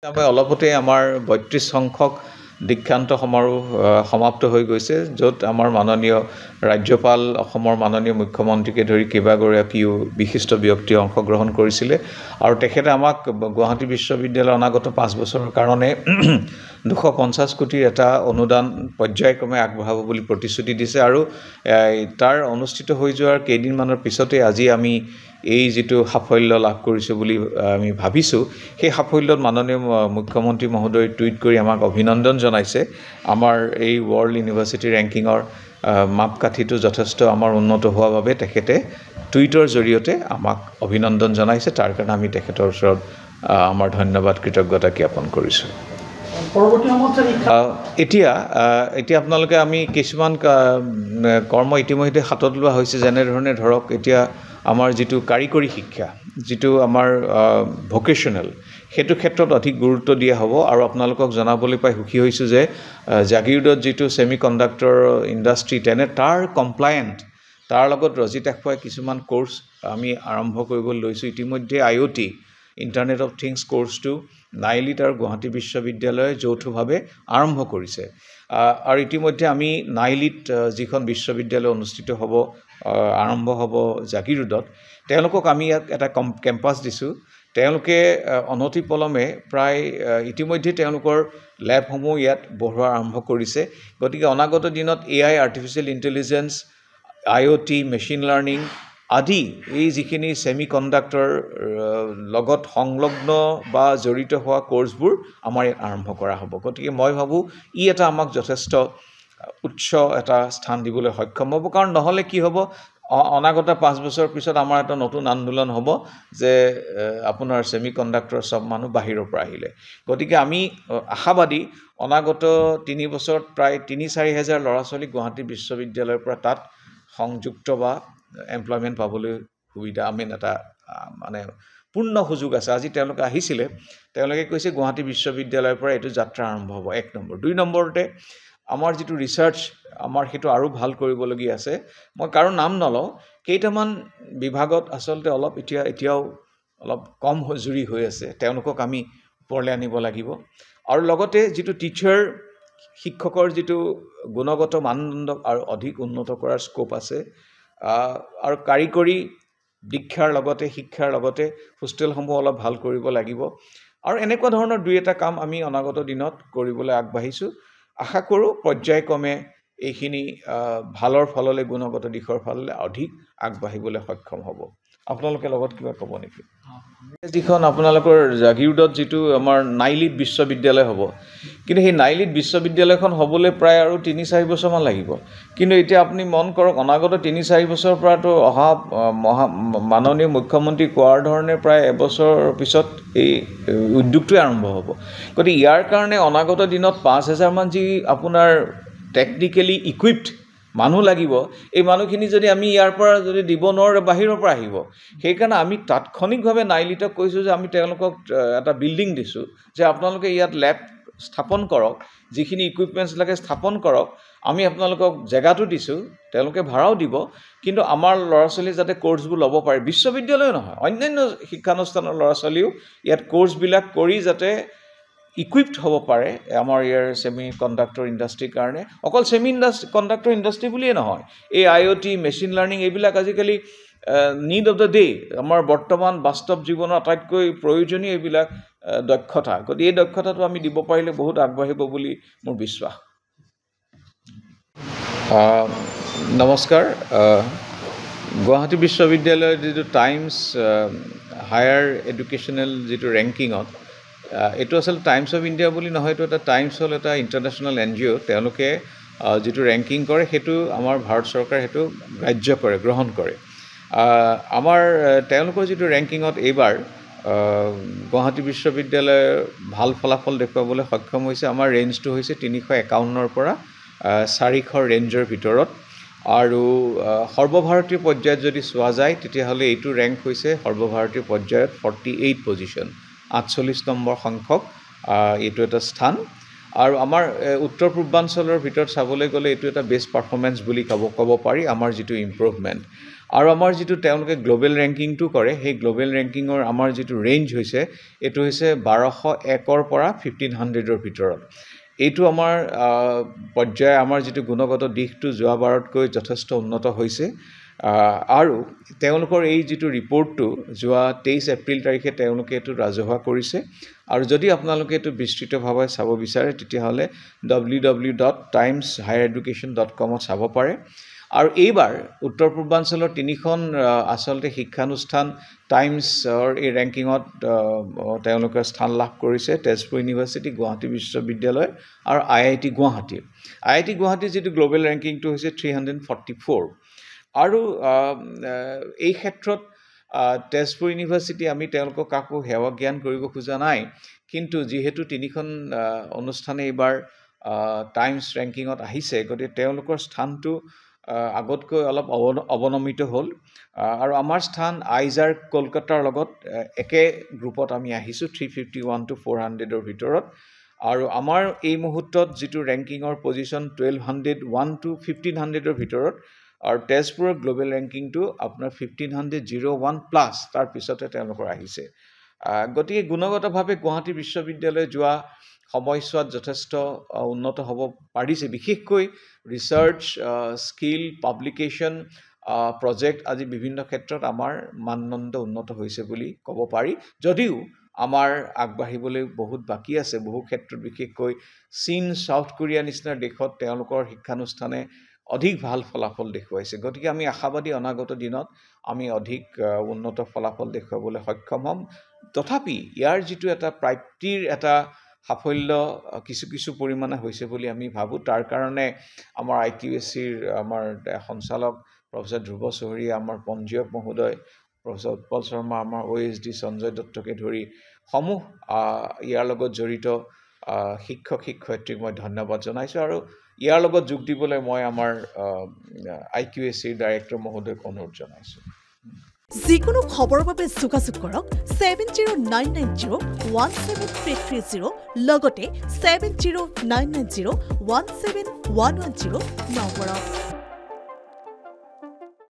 আমি অলপতে আমাৰ ৩২ সংখ্যক দীক্ষান্ত সমাৰোহ সমাপ্ত হৈ গৈছে, য'ত আমাৰ মাননীয় ৰাজ্যপাল, অসমৰ মাননীয় মুখ্যমন্ত্ৰীকে ধৰি কেইবাগৰাকীও বিশিষ্ট ব্যক্তিয়ে অংশগ্ৰহণ কৰিছিলে আৰু তেখেতে আমাক গুৱাহাটী বিশ্ববিদ্যালয়ৰ অনাগত 5 বছৰৰ কাৰণে 250 কোটিৰ এটা অনুদান পৰ্যায়ক্ৰমে আগবঢ়াব বুলি প্ৰতিশ্ৰুতি দিছে আৰু তাৰ অনুষ্ঠিত হৈ যোৱাৰ কেইদিনমানৰ পিছতে আজি আমি এই যেটো সাফল্য লাভ কৰিছে বুলি আমি ভাবিছো। সেই সাফল্যত মাননীয় মুখ্যমন্ত্ৰী মহোদয় টুইট কৰি আমাক অভিনন্দন জনাইছে। আমাৰ এই ৱৰ্ল্ড ইউনিভাৰ্চিটি ৰেংকিঙৰ মাপকাঠিটো যথেষ্ট আমাৰ উন্নত হোৱাৰ বাবে তেখেতে টুইটৰ জৰিয়তে আমাক অভিনন্দন জনাইছে। তাৰ কাৰণে আমি তেখেতৰ ওচৰত আমাৰ ধন্যবাদ কৃতজ্ঞতা জ্ঞাপন কৰিছো। এতিয়া আপোনালোকে আমি কিছুমান কৰ্ম ইতিমধ্যে হাতত লোৱা হৈছে, যেনেধৰণে ধৰক এতিয়া আমাৰ যেটো কাৰিকৰী শিক্ষা, যেটো আমাৰ ভোকেশনাল, সেইটো ক্ষেত্ৰত অধিক গুৰুত্ব দিয়া হ'ব আৰু আপোনালোকক জনাবলৈ পাই সুখী হৈছো যে জাগিৰোডত যেটো সেমিকন্ডাক্টৰ ইণ্ডাষ্ট্ৰি তাৰ কমপ্লায়েন্ট, তাৰ লগত ৰজিত এখোৱাই কিছুমান কোৰ্স আমি আৰম্ভ কৰিব লৈছো। ইতিমধ্যে IoT internet of things কোৰ্সটো NIELIT আৰু গুৱাহাটী বিশ্ববিদ্যালয়ে যৌথভাৱে আৰম্ভ কৰিছে আৰু ইতিমধ্যে আমি নাইলিট যিখন বিশ্ববিদ্যালয় অনুষ্ঠিত হ'ব আৰম্ভ হ'ব জাগিৰোডত, তেওঁলোকক আমি এটা কেম্পাছ দিছো। তেওঁলোকে অনতিপলমে প্ৰায় ইতিমধ্যে তেওঁলোকৰ ল্যাবসমূহ ইয়াত বঢ়োৱা আৰম্ভ কৰিছে। গতিকে অনাগত দিনত AI artificial intelligence, IoT, machine learning আদি এই যিখিনি সেমিকন্ডাক্টৰ লগত সংলগ্ন বা জড়িত হোৱা কোৰ্সবোৰ আমাৰ ইয়াত আৰম্ভ কৰা হ'ব। গতিকে মই ভাবো ই এটা আমাক যথেষ্ট উচ্চ এটা স্থান দিবলৈ সক্ষম হ'ব, কাৰণ নহলে কি হ'ব, অনাগত 5 বছৰ পিছত আমাৰ এটা নতুন আন্দোলন হ'ব যে আপোনাৰ সেমিকন্ডাক্টৰ সব মানুহ বাহিৰৰ পৰা আহিলে। গতিকে আমি আশাবাদী অনাগত 3 বছৰত প্ৰায় 3-4 হাজাৰ ল'ৰা-ছোৱালী গুৱাহাটী বিশ্ববিদ্যালয়ৰ পৰা তাত সংযুক্ত বা এমপ্লয়মেন্ট পাবলৈ সুবিধা এটা মানে পূৰ্ণ সুযোগ আছে। আজি তেওঁলোকে আহিছিলে, তেওঁলোকে কৈছে গুৱাহাটী বিশ্ববিদ্যালয়ৰ পৰা এইটো যাত্ৰা আৰম্ভ হ'ব। 1 নম্বৰ। 2 নম্বৰতে আমাৰ যেটো ৰিসাৰ্চ আমাৰ হেতু আৰু ভাল কৰিবলগীয়া আছে। মই কাৰো নাম নলওঁ, কেইটামান বিভাগত আচলতে এতিয়াও অলপ কম জুৰি হৈ আছে, তেওঁলোকক আমি ওপৰলৈ আনিব লাগিব আৰু লগতে যেটো টিচাৰ শিক্ষকৰ যেটো গুণগত মানদণ্ড আৰু অধিক উন্নত কৰাৰ স্কোপ আছে আৰু কাৰিকৰী শিক্ষাৰ লগতে হোষ্টেলসমূহ অলপ ভাল কৰিব লাগিব আৰু এনেকুৱা ধৰণৰ দুই এটা কাম আমি অনাগত দিনত কৰিবলৈ আগবাঢ়িছো। আশা কৰো পৰ্যায়ক্ৰমে এইখিনি ভালৰ ফললৈ গুণগত দিশৰ ফাললৈ অধিক আগবাঢ়িবলৈ সক্ষম হ'ব। আপোনালোকে লগত কিবা ক'ব নেকি? যিখন আপোনালোকৰ জাগিৰোডত যেটো আমাৰ নাইলিট বিশ্ববিদ্যালয় হ'ব, কিন্তু সেই নাইলিট বিশ্ববিদ্যালয়খন হ'বলৈ প্ৰায় আৰু 3-4 বছৰমান লাগিব। কিন্তু এতিয়া আপুনি মন কৰক, অনাগত 3-4 বছৰৰ পৰাটো অহা মাননীয় মুখ্যমন্ত্ৰী কোৱাৰ ধৰণে প্ৰায় এবছৰৰ পিছত এই উদ্যোগটোৱে আৰম্ভ হ'ব। গতিকে ইয়াৰ কাৰণে অনাগত দিনত 5,000 মান যি আপোনাৰ টেকনিক্যালি ইকুইপড মানুহ লাগিব, এই মানুহখিনি যদি আমি ইয়াৰ পৰা যদি দিব নোৱাৰো, বাহিৰৰ পৰা আহিব। সেইকাৰণে আমি তাৎক্ষণিকভাৱে নাইলিটক কৈছো যে আমি তেওঁলোকক এটা বিল্ডিং দিছো যে আপোনালোকে ইয়াত ল্যাব স্থাপন কৰক, যিখিনি ইকুইপমেন্টছ লাগে স্থাপন কৰক। আমি আপোনালোকক জেগাটো দিছো, তেওঁলোকে ভাড়াও দিব, কিন্তু আমাৰ ল'ৰা-ছোৱালী যাতে কোৰ্সবোৰ ল'ব পাৰে, বিশ্ববিদ্যালয় নহয় অন্যান্য শিক্ষানুষ্ঠানৰ ল'ৰা-ছোৱালীও ইয়াত কোৰ্সবিলাক কৰি যাতে ইকুইপড হ'ব পাৰে আমাৰ ইয়াৰ সেমিকন্ডাক্টৰ ইণ্ডাষ্ট্ৰিৰ কাৰণে। অকল সেমিকন্ডাক্টৰ ইণ্ডাষ্ট্ৰি বুলিয়ে নহয়, এই IoT, মেচিন লাৰ্নিং এইবিলাক আজিকালি নিড অফ দ্য ডে, আমাৰ বৰ্তমান বাস্তৱ জীৱনৰ আটাইতকৈ প্ৰয়োজনীয় এইবিলাক দক্ষতা। গতিকে এই দক্ষতাটো আমি দিব পাৰিলে বহুত আগবাঢ়িব বুলি মোৰ বিশ্বাস। নমস্কাৰ। গুৱাহাটী বিশ্ববিদ্যালয়ৰ যেটো টাইমছ হায়াৰ এডুকেশ্যনেল যেটো ৰেংকিঙত, এইটো আসলে টাইমছ অফ ইণ্ডিয়া বুলি নহয়, এইটো এটা টাইমছ হ'ল এটা ইণ্টাৰনেশ্যনেল NGO। তেওঁলোকে যেটো ৰেংকিং কৰে সেইটো আমাৰ ভাৰত চৰকাৰে সেইটো গ্ৰহণ কৰে। আমাৰ তেওঁলোকৰ যেটো ৰেংকিঙত এইবাৰ গুৱাহাটী বিশ্ববিদ্যালয়ে ভাল ফলাফল দেখুৱাবলৈ সক্ষম হৈছে। আমাৰ ৰেঞ্জটো হৈছে 351ৰ পৰা 400 ৰেঞ্জৰ ভিতৰত আৰু সৰ্বভাৰতীয় পৰ্যায়ত যদি চোৱা যায় তেতিয়াহ'লে এইটো ৰেংক হৈছে সৰ্বভাৰতীয় পৰ্যায়ত 48 পজিশন, 48 নম্বৰ সংখ্যক এইটো এটা স্থান। আৰু আমাৰ উত্তৰ পূৰ্বাঞ্চলৰ ভিতৰত চাবলৈ গ'লে এইটো এটা বেষ্ট পাৰফৰ্মেন্স বুলি ক'ব পাৰি, আমাৰ যেটো ইম্প্ৰুভমেন্ট। আৰু আমাৰ যিটো তেওঁলোকে গ্লোবেল ৰেংকিংটো কৰে সেই গ্লোবেল ৰেংকিঙৰ আমাৰ যিটো ৰেঞ্জ হৈছে এইটো হৈছে 1201ৰ পৰা 1500ৰ ভিতৰত এইটো আমাৰ পৰ্যায় আমাৰ যিটো গুণগত দিশটো যোৱাবাৰতকৈ যথেষ্ট উন্নত হৈছে আৰু তেওঁলোকৰ এই যিটো ৰিপৰ্টটো যোৱা 23 এপ্ৰিল তাৰিখে তেওঁলোকে এইটো ৰাজহুৱা কৰিছে আৰু যদি আপোনালোকে এইটো বিস্তৃতভাৱে চাব বিচাৰে তেতিয়াহ'লে www.timeshighereducation.com ত চাব পাৰে আৰু এইবাৰ উত্তৰ পূৰ্বাঞ্চলৰ তিনিখন আচলতে শিক্ষানুষ্ঠান টাইমছৰ এই ৰেংকিঙত তেওঁলোকে স্থান লাভ কৰিছে তেজপুৰ ইউনিভাৰ্চিটি গুৱাহাটী বিশ্ববিদ্যালয় আৰু IIT গুৱাহাটী গুৱাহাটীৰ যিটো গ্লোবেল ৰেংকিংটো হৈছে 344 আৰু এই ক্ষেত্ৰত তেজপুৰ ইউনিভাৰ্চিটি আমি তেওঁলোকক কাকো সেৱা জ্ঞান কৰিব খোজা নাই কিন্তু যিহেতু তিনিখন অনুষ্ঠানে এইবাৰ টাইমছ ৰেংকিঙত আহিছে গতিকে তেওঁলোকৰ স্থানটো আগতকৈ অলপ অৱনমিত হ'ল আৰু আমাৰ স্থান আইজাৰ কলকাতাৰ লগত একে গ্ৰুপত আমি আহিছোঁ 351 to 400ৰ ভিতৰত আৰু আমাৰ এই মুহূৰ্তত যিটো ৰেংকিঙৰ পজিশ্যন 1201 to 1500ৰ ভিতৰত আৰু তেজপুৰৰ গ্লোবেল ৰেংকিংটো আপোনাৰ 1501 প্লাছ তাৰ পিছতে তেওঁলোকৰ আহিছে গতিকে গুণগতভাৱে গুৱাহাটী বিশ্ববিদ্যালয় যোৱা সময়ছোৱাত যথেষ্ট উন্নত হ'ব পাৰিছে বিশেষকৈ ৰিচাৰ্চ স্কিল পাব্লিকেশ্যন প্ৰজেক্ট আদি বিভিন্ন ক্ষেত্ৰত আমাৰ মানদণ্ড উন্নত হৈছে বুলি ক'ব পাৰি যদিও আমাৰ আগবাঢ়িবলৈ বহুত বাকী আছে বহু ক্ষেত্ৰত বিশেষকৈ চীন সাউথ কোৰিয়া নিচিনা দেশত তেওঁলোকৰ শিক্ষানুষ্ঠানে অধিক ভাল ফলাফল দেখুৱাইছে গতিকে আমি আশাবাদী অনাগত দিনত আমি অধিক উন্নত ফলাফল দেখুৱাবলৈ সক্ষম হ'ম তথাপি ইয়াৰ যিটো এটা প্ৰাপ্তিৰ এটা সাফল্য কিছু পৰিমাণে হৈছে বুলি আমি ভাবোঁ তাৰ কাৰণে আমাৰ IQACৰ আমাৰ সঞ্চালক প্ৰফেসৰ ধ্ৰুৱ চহৰীয়া আমাৰ পঞ্জীয়ক মহোদয় প্ৰফেসৰ উৎপল শৰ্মা আমাৰ OSD সঞ্জয় দত্তকে ধৰি সমূহ ইয়াৰ লগত জড়িত শিক্ষক শিক্ষয়িত্ৰীক মই ধন্যবাদ জনাইছোঁ আৰু ইয়াৰ লগত যোগ দিবলৈ মই আমাৰ IQACৰ ডাইৰেক্টৰ মহোদয়ক অনুৰোধ জনাইছোঁ যিকোনো খবৰৰ বাবে যোগাযোগ কৰক 7099017330 লগতে 7099017110 নম্বৰত